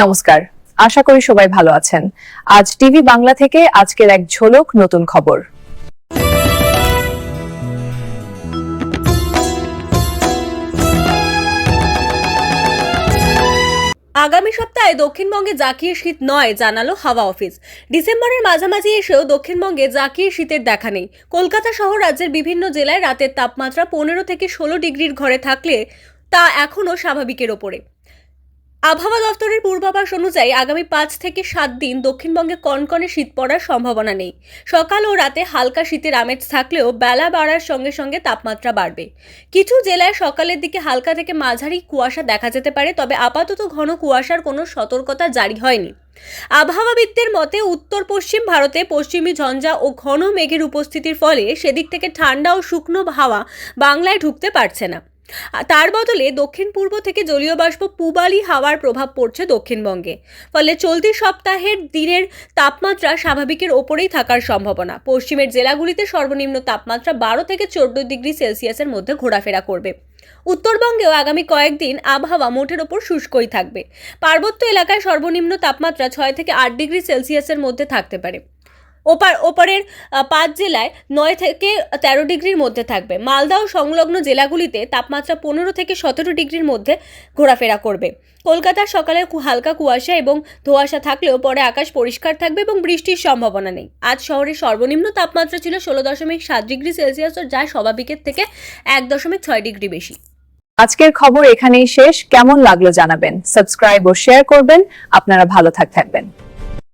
নমস্কার, আশা করি সবাই ভালো আছেন। আজ টিভি বাংলা থেকে আজকের এক ঝলক নতুন খবর। আগামী সপ্তাহে দক্ষিণবঙ্গে জাঁকিয়ে শীত নয় জানালো হাওয়া অফিস। ডিসেম্বরের মাঝামাঝি এসেও দক্ষিণবঙ্গে জাঁকিয়ে শীতের দেখা নেই। কলকাতা সহ রাজ্যের বিভিন্ন জেলায় রাতের তাপমাত্রা 15 থেকে 16 ডিগ্রির ঘরে থাকলে তা এখনও স্বাভাবিকের ওপরে। আবহাওয়া দফতরের পূর্বাভাস অনুযায়ী আগামী 5 থেকে 7 দিন দক্ষিণবঙ্গে কনকনে শীত পড়ার সম্ভাবনা নেই। সকাল ও রাতে হালকা শীতের আমেজ থাকলেও বেলা বাড়ার সঙ্গে সঙ্গে তাপমাত্রা বাড়বে। কিছু জেলায় সকালের দিকে হালকা থেকে মাঝারি কুয়াশা দেখা যেতে পারে, তবে আপাতত ঘন কুয়াশার কোনো সতর্কতা জারি হয়নি। আবহাওয়াবিদদের মতে উত্তর পশ্চিম ভারতে পশ্চিমী ঝঞ্ঝা ও ঘন মেঘের উপস্থিতির ফলে সেদিক থেকে ঠান্ডা ও শুকনো হাওয়া বাংলায় ঢুকতে পারছে না। তার বদলে দক্ষিণ পূর্ব থেকে জলীয় বাষ্প পূবালি হাওয়ার প্রভাব পড়ছে দক্ষিণবঙ্গে। ফলে চলতি সপ্তাহের দিনের তাপমাত্রা স্বাভাবিকের ওপরেই থাকার সম্ভাবনা। পশ্চিমের জেলাগুলিতে সর্বনিম্ন তাপমাত্রা 12 থেকে 14 ডিগ্রি সেলসিয়াসের মধ্যে ঘোরাফেরা করবে। উত্তরবঙ্গেও আগামী কয়েকদিন আবহাওয়া মোটের ওপর শুষ্কই থাকবে। পার্বত্য এলাকায় সর্বনিম্ন তাপমাত্রা 6 থেকে 8 ডিগ্রি সেলসিয়াসের মধ্যে থাকতে পারে। ওপারের 5 জেলায় 9 থেকে 13 ডিগ্রির মধ্যে থাকবে। মালদা ও সংলগ্ন জেলাগুলিতে তাপমাত্রা 15 থেকে 17 ডিগ্রির মধ্যে ঘোরাফেরা করবে। কলকাতার সকালে হালকা কুয়াশা এবং ধোঁয়াশা থাকলেও পরে আকাশ পরিষ্কার থাকবে এবং বৃষ্টির সম্ভাবনা নেই। আজ শহরের সর্বনিম্ন তাপমাত্রা ছিল 16.7 ডিগ্রি সেলসিয়াস, যা স্বাভাবিকের থেকে 1.6 ডিগ্রি বেশি। আজকের খবর এখানেই শেষ। কেমন লাগলো জানাবেন, সাবস্ক্রাইব ও শেয়ার করবেন। আপনারা ভালো থাকবেন।